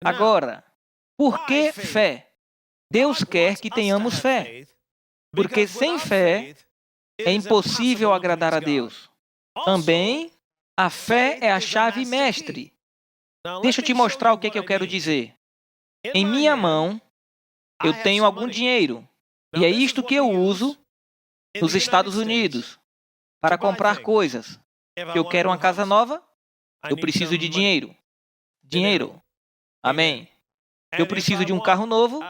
Agora, por que fé? Deus quer que tenhamos fé, porque sem fé é impossível agradar a Deus. Também, a fé é a chave mestre. Deixa eu te mostrar o que eu quero dizer. Em minha mão, eu tenho algum dinheiro, e é isto que eu uso nos Estados Unidos para comprar coisas. Eu quero uma casa nova, eu preciso de dinheiro. Dinheiro. Amém. Eu preciso de um carro novo,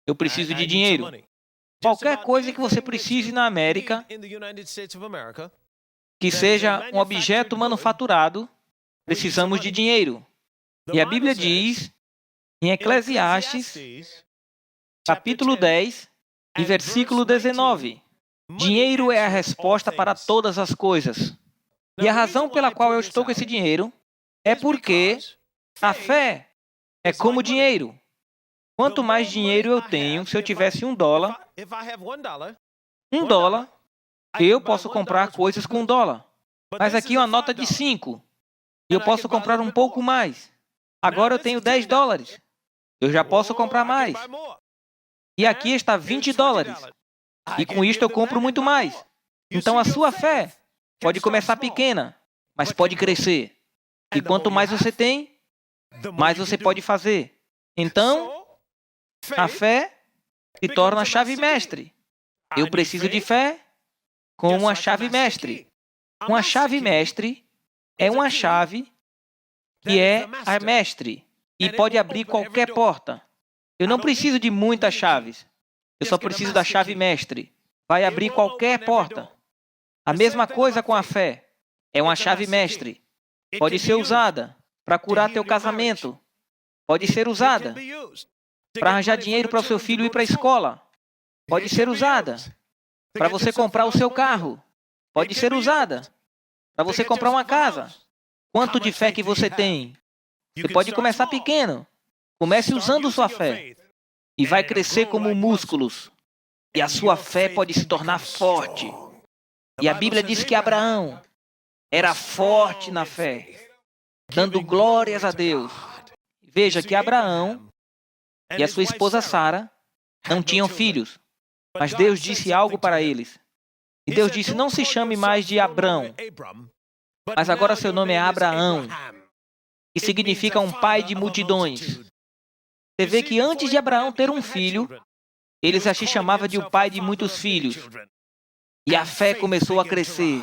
eu preciso de dinheiro. Qualquer coisa que você precise na América, que seja um objeto manufaturado, precisamos de dinheiro. E a Bíblia diz, em Eclesiastes, capítulo 10, e versículo 19, dinheiro é a resposta para todas as coisas. E a razão pela qual eu estou com esse dinheiro é porque a fé é como dinheiro. Quanto mais dinheiro eu tenho, se eu tivesse $1, eu posso comprar coisas com $1. Mas aqui é uma nota de 5, e eu posso comprar um pouco mais. Agora eu tenho $10, eu já posso comprar mais. E aqui está $20, e com isto eu compro muito mais. Então a sua fé pode começar pequena, mas pode crescer. E quanto mais você tem, mais você pode fazer. Então, a fé se torna a chave mestre. Eu preciso de fé com uma chave mestre. Uma chave mestre é uma chave que é a mestre e pode abrir qualquer porta. Eu não preciso de muitas chaves. Eu só preciso da chave mestre. Vai abrir qualquer porta. A mesma coisa com a fé. É uma chave mestre. Pode ser usada para curar teu casamento. Pode ser usada para arranjar dinheiro para o seu filho ir para a escola. Pode ser usada para você comprar o seu carro. Pode ser usada para você comprar uma casa. Quanto de fé que você tem? Você pode começar pequeno. Comece usando sua fé. E vai crescer como músculos. E a sua fé pode se tornar forte. E a Bíblia diz que Abraão era forte na fé, dando glórias a Deus. Veja que Abraão e a sua esposa Sara não tinham filhos, mas Deus disse algo para eles. E Deus disse, não se chame mais de Abrão, mas agora seu nome é Abraão, que significa um pai de multidões. Você vê que antes de Abraão ter um filho, ele já se chamava de o pai de muitos filhos. E a fé começou a crescer.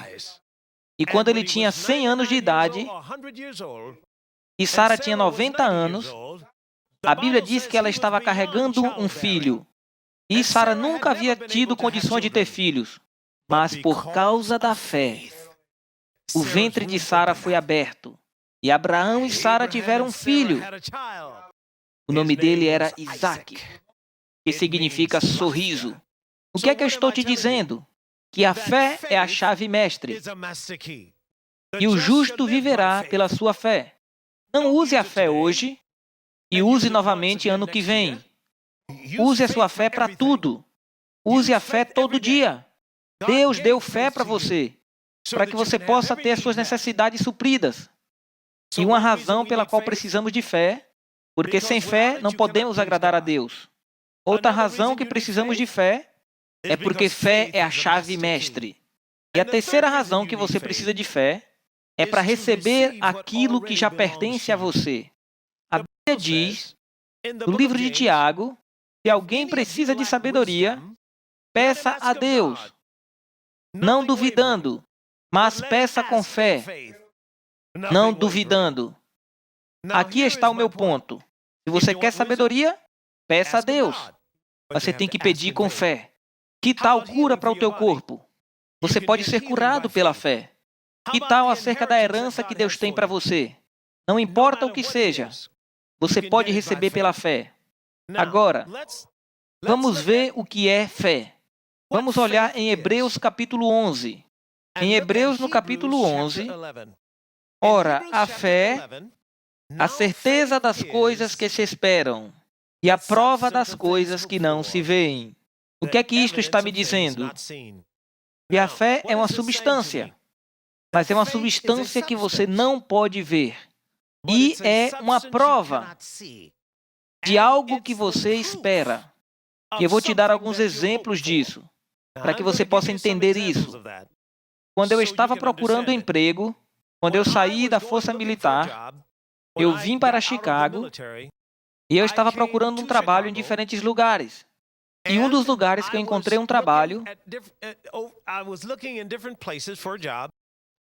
E quando ele tinha 100 anos de idade, e Sara tinha 90 anos, a Bíblia diz que ela estava carregando um filho. E Sara nunca havia tido condições de ter filhos. Mas por causa da fé, o ventre de Sara foi aberto. E Abraão e Sara tiveram um filho. O nome dele era Isaque, que significa sorriso. O que é que eu estou te dizendo? Que a fé é a chave mestre. E o justo viverá pela sua fé. Não use a fé hoje e use novamente ano que vem. Use a sua fé para tudo. Use a fé todo dia. Deus deu fé para você, para que você possa ter as suas necessidades supridas. E uma razão pela qual precisamos de fé, porque sem fé não podemos agradar a Deus. Outra razão que precisamos de fé é porque fé é a chave mestre. E a terceira razão que você precisa de fé é para receber aquilo que já pertence a você. A Bíblia diz, no livro de Tiago, se alguém precisa de sabedoria, peça a Deus, não duvidando, mas peça com fé, não duvidando. Aqui está o meu ponto. Se você quer sabedoria, peça a Deus. Você tem que pedir com fé. Que tal cura para o teu corpo? Você pode ser curado pela fé. Que tal acerca da herança que Deus tem para você? Não importa o que seja, você pode receber pela fé. Agora, vamos ver o que é fé. Vamos olhar em Hebreus capítulo 11. Em Hebreus no capítulo 11, ora, a fé, a certeza das coisas que se esperam e a prova das coisas que não se veem. O que é que isto está me dizendo? Que a fé é uma substância, mas é uma substância que você não pode ver. E é uma prova de algo que você espera. E eu vou te dar alguns exemplos disso, para que você possa entender isso. Quando eu estava procurando emprego, quando eu saí da Força Militar, eu vim para Chicago e eu estava procurando um trabalho em diferentes lugares. E um dos lugares que eu encontrei um trabalho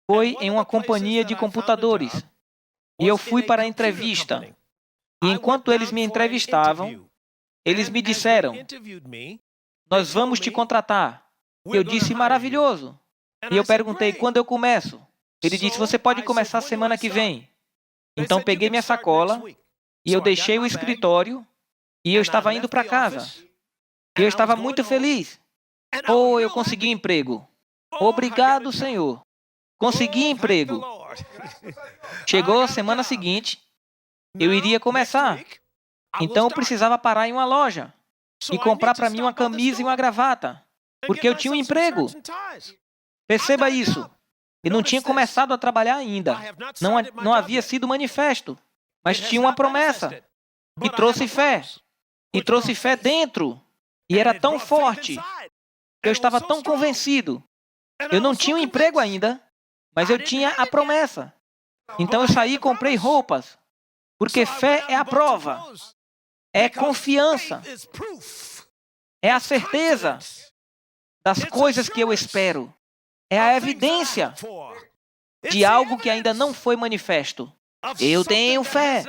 foi em uma companhia de computadores. E eu fui para a entrevista. E enquanto eles me entrevistavam, eles me disseram: nós vamos te contratar. Eu disse: maravilhoso. E eu perguntei: quando eu começo? Ele disse: você pode começar semana que vem. Então peguei minha sacola e eu deixei o escritório e eu estava indo para casa. E eu estava muito feliz. Oh, eu consegui emprego. Obrigado, Senhor. Consegui emprego. Chegou a semana seguinte, eu iria começar. Então eu precisava parar em uma loja e comprar para mim uma camisa e uma gravata, porque eu tinha um emprego. Perceba isso. Eu não tinha começado a trabalhar ainda. Não havia sido manifesto, mas tinha uma promessa. E trouxe fé. E trouxe fé dentro. E era tão forte. Eu estava tão convencido. Eu não tinha um emprego ainda, mas eu tinha a promessa. Então eu saí e comprei roupas, porque fé é a prova. É confiança. É a certeza das coisas que eu espero. É a evidência de algo que ainda não foi manifesto. Eu tenho fé.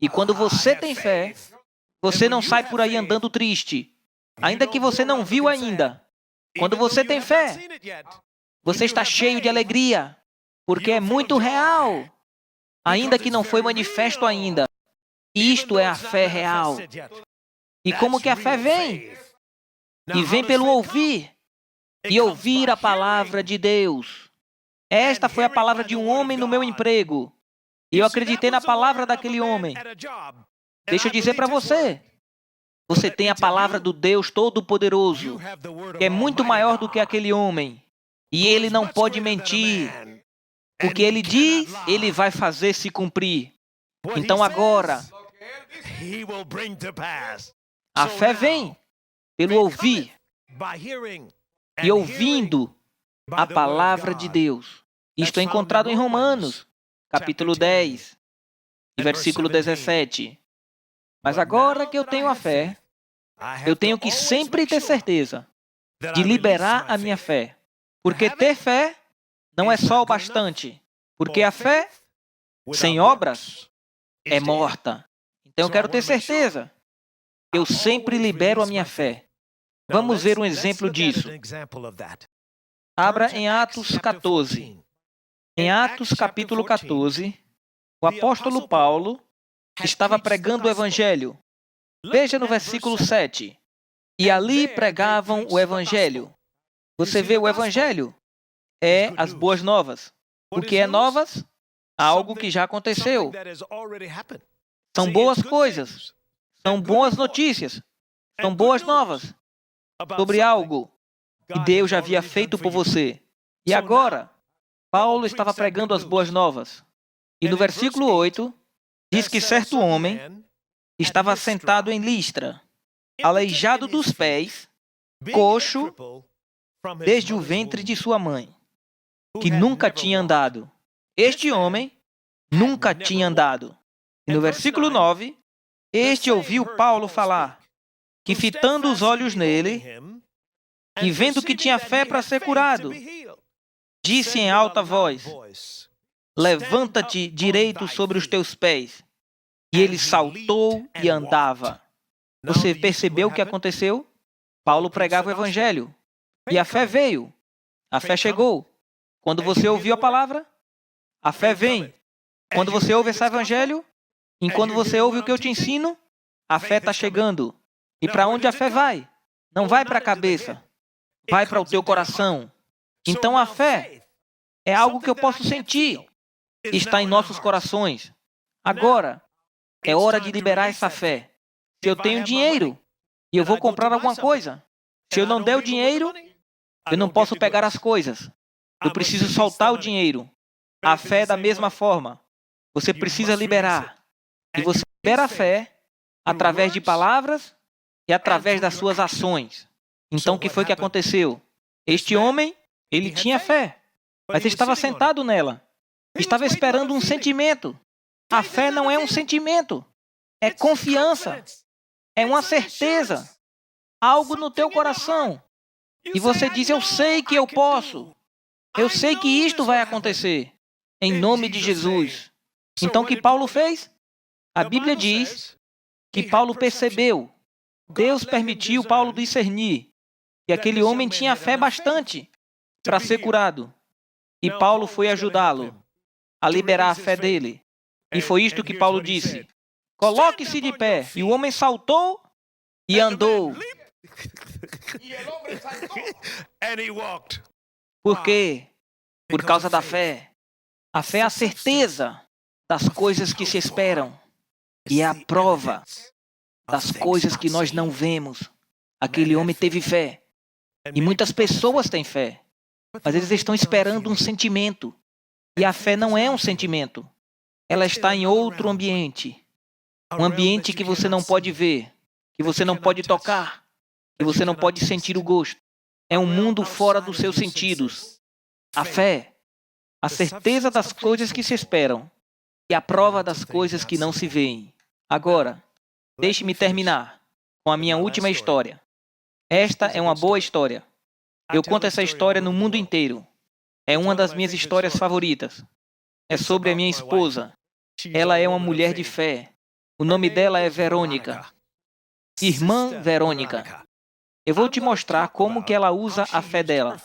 E quando você tem fé, você não sai por aí andando triste, ainda que você não viu ainda. Quando você tem fé, você está cheio de alegria, porque é muito real, ainda que não foi manifesto ainda. Isto é a fé real. E como que a fé vem? E vem pelo ouvir, e ouvir a palavra de Deus. Esta foi a palavra de um homem no meu emprego. E eu acreditei na palavra daquele homem. Deixa eu dizer para você. Você tem a palavra do Deus Todo-Poderoso, que é muito maior do que aquele homem. E ele não pode mentir. O que ele diz, ele vai fazer se cumprir. Então agora, a fé vem pelo ouvir e ouvindo a palavra de Deus. Isto é encontrado em Romanos, capítulo 10, e versículo 17. Mas agora que eu tenho a fé, eu tenho que sempre ter certeza de liberar a minha fé. Porque ter fé não é só o bastante. Porque a fé, sem obras, é morta. Então eu quero ter certeza. Eu sempre libero a minha fé. Vamos ver um exemplo disso. Abra em Atos 14. Em Atos capítulo 14, o apóstolo Paulo estava pregando o evangelho. Veja no versículo 7. E ali pregavam o evangelho. Você vê o evangelho? É as boas novas. O que é novas? Algo que já aconteceu. São boas coisas. São boas notícias. São boas novas sobre algo que Deus já havia feito por você. E agora, Paulo estava pregando as boas novas. E no versículo 8, diz que certo homem estava sentado em Listra, aleijado dos pés, coxo, desde o ventre de sua mãe, que nunca tinha andado. Este homem nunca tinha andado. E no versículo 9, este ouviu Paulo falar, que fitando os olhos nele, e vendo que tinha fé para ser curado, disse em alta voz: levanta-te direito sobre os teus pés. E ele saltou e andava. Você percebeu o que aconteceu? Paulo pregava o evangelho. E a fé veio. A fé chegou. Quando você ouviu a palavra, a fé vem. Quando você ouve esse evangelho, e quando você ouve o que eu te ensino, a fé está chegando. E para onde a fé vai? Não vai para a cabeça. Vai para o teu coração. Então a fé é algo que eu posso sentir. Está em nossos corações. Agora, é hora de liberar essa fé. Se eu tenho dinheiro e eu vou comprar alguma coisa, se eu não der o dinheiro, eu não posso pegar as coisas. Eu preciso soltar o dinheiro. A fé é da mesma forma. Você precisa liberar. E você libera a fé através de palavras e através das suas ações. Então, o que foi que aconteceu? Este homem, ele tinha fé, mas estava sentado nela. Estava esperando um sentimento. A fé não é um sentimento. É confiança. É uma certeza. Algo no teu coração. E você diz, eu sei que eu posso. Eu sei que isto vai acontecer. Em nome de Jesus. Então, o que Paulo fez? A Bíblia diz que Paulo percebeu. Deus permitiu Paulo discernir que aquele homem tinha fé bastante para ser curado. E Paulo foi ajudá-lo a liberar a fé dele. E foi isto que Paulo disse. Coloque-se de pé. E o homem saltou e andou. Por quê? Por causa da fé. A fé é a certeza das coisas que se esperam. E é a prova das coisas que nós não vemos. Aquele homem teve fé. E muitas pessoas têm fé. Mas eles estão esperando um sentimento. E a fé não é um sentimento. Ela está em outro ambiente. Um ambiente que você não pode ver, que você não pode tocar, que você não pode sentir o gosto. É um mundo fora dos seus sentidos. A fé, a certeza das coisas que se esperam e a prova das coisas que não se veem. Agora, deixe-me terminar com a minha última história. Esta é uma boa história. Eu conto essa história no mundo inteiro. É uma das minhas histórias favoritas. É sobre a minha esposa. Ela é uma mulher de fé. O nome dela é Verônica. Irmã Verônica. Eu vou te mostrar como que ela usa a fé dela.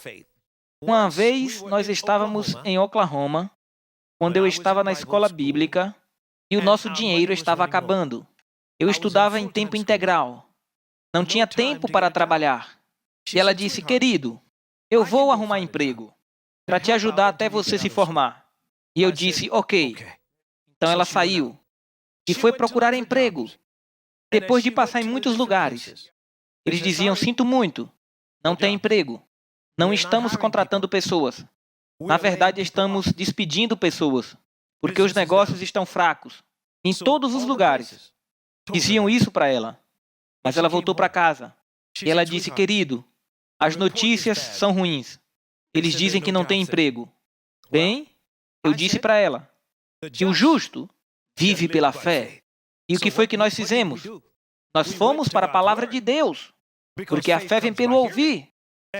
Uma vez nós estávamos em Oklahoma, quando eu estava na escola bíblica, e o nosso dinheiro estava acabando. Eu estudava em tempo integral. Não tinha tempo para trabalhar. E ela disse, querido, eu vou arrumar emprego para te ajudar até você se formar. E eu disse, ok. Então ela saiu e foi procurar emprego. Depois de passar em muitos lugares, eles diziam, sinto muito, não tem emprego. Não estamos contratando pessoas. Na verdade, estamos despedindo pessoas, porque os negócios estão fracos. Em todos os lugares. Diziam isso para ela. Mas ela voltou para casa. E ela disse, querido, as notícias são ruins. Eles dizem que não tem emprego. Bem, eu disse para ela que o justo vive pela fé. E o que foi que nós fizemos? Nós fomos para a palavra de Deus. Porque a fé vem pelo ouvir.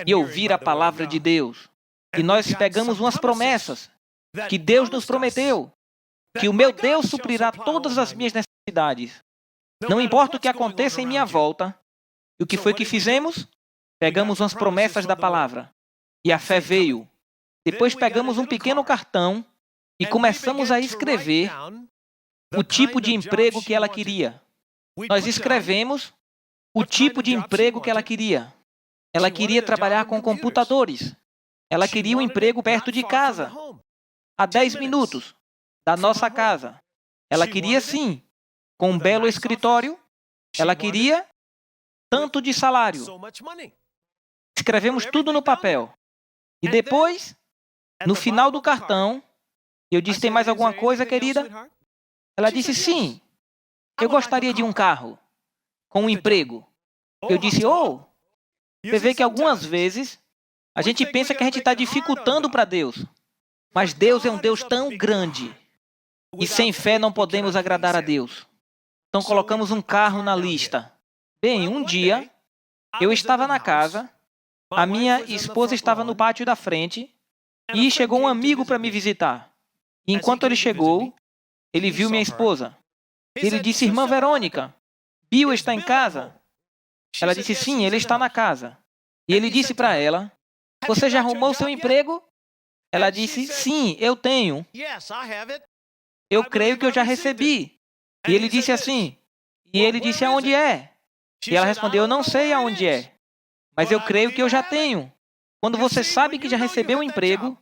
E ouvir a palavra de Deus. E nós pegamos umas promessas que Deus nos prometeu. Que o meu Deus suprirá todas as minhas necessidades. Não importa o que aconteça em minha volta. E o que foi que fizemos? Pegamos umas promessas da palavra. E a fé veio. Depois pegamos um pequeno cartão e começamos a escrever o tipo de emprego que ela queria. Nós escrevemos o tipo de emprego que ela queria. Ela queria trabalhar com computadores. Ela queria um emprego perto de casa, a 10 minutos da nossa casa. Ela queria, sim, com um belo escritório. Ela queria tanto de salário. Escrevemos tudo no papel. E depois, no final do cartão, eu disse, tem mais alguma coisa, querida? Ela disse, sim, eu gostaria de um carro com um emprego. Eu disse, oh, você vê que algumas vezes a gente pensa que a gente está dificultando para Deus. Mas Deus é um Deus tão grande. E sem fé não podemos agradar a Deus. Então colocamos um carro na lista. Bem, um dia, eu estava na casa, a minha esposa estava no pátio da frente e chegou um amigo para me visitar. E enquanto ele chegou, ele viu minha esposa. Ele disse, irmã Verônica, Bill está em casa? Ela disse, sim, ele está na casa. E ele disse para ela, você já arrumou seu emprego? Ela disse, sim, eu tenho. Eu creio que eu já recebi. E ele disse assim, e ele disse, aonde é? E ela respondeu, eu não sei aonde é, mas eu creio que eu já tenho. Quando você sabe que já recebeu um emprego,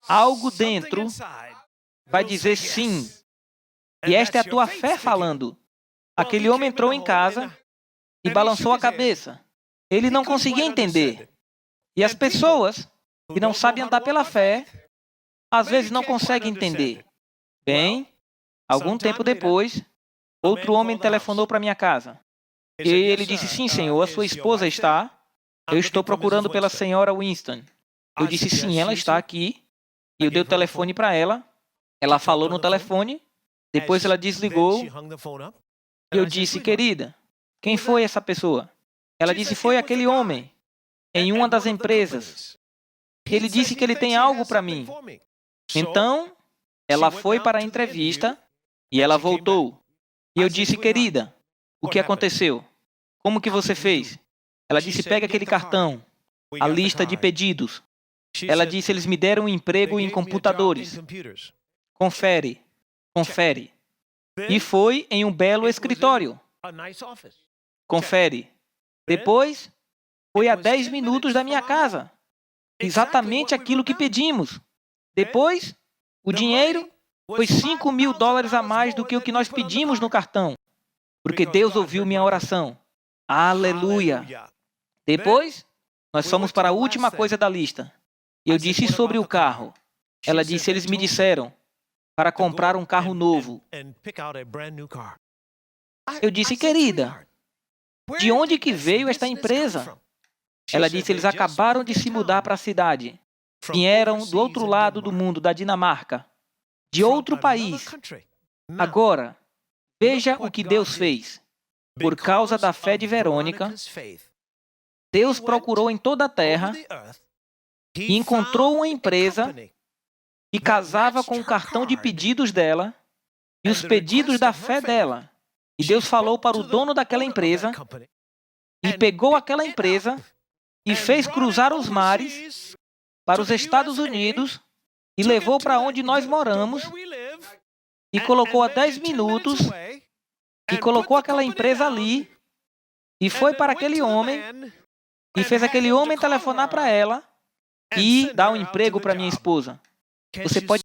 algo dentro vai dizer sim. E esta é a tua fé falando. Aquele homem entrou em casa e balançou a cabeça. Ele não conseguia entender. E as pessoas que não sabem andar pela fé, às vezes não conseguem entender. Bem, Algum tempo depois, outro homem telefonou para minha casa. E ele disse, sim, senhor, a sua esposa está? Eu estou procurando pela senhora Winston. Eu disse, sim, ela está aqui. E eu dei o telefone para ela. Ela falou no telefone. Depois ela desligou. E eu disse, querida, quem foi essa pessoa? Ela disse, foi aquele homem, em uma das empresas. Ele disse que ele tem algo para mim. Então, ela foi para a entrevista e ela voltou. E eu disse, querida, o que aconteceu? Como que você fez? Ela disse, pega aquele cartão, a lista de pedidos. Ela disse, eles me deram um emprego em computadores. Confere, confere. E foi em um belo escritório. Confere. Depois, foi a 10 minutos da minha casa. Exatamente aquilo que pedimos. Depois, o dinheiro foi $5.000 a mais do que o que nós pedimos no cartão. Porque Deus ouviu minha oração. Aleluia! Depois, nós fomos para a última coisa da lista. Eu disse sobre o carro. Ela disse, eles me disseram para comprar um carro novo. Eu disse, querida, de onde que veio esta empresa? Ela disse, eles acabaram de se mudar para a cidade. Vieram do outro lado do mundo, da Dinamarca, de outro país. Agora, veja o que Deus fez. Por causa da fé de Verônica, Deus procurou em toda a terra e encontrou uma empresa que casava com o cartão de pedidos dela e os pedidos da fé dela. E Deus falou para o dono daquela empresa e pegou aquela empresa e fez cruzar os mares para os Estados Unidos e levou para onde nós moramos e colocou a 10 minutos e colocou aquela empresa ali e foi para aquele homem e fez aquele homem telefonar para ela e dar um emprego para minha esposa. Você pode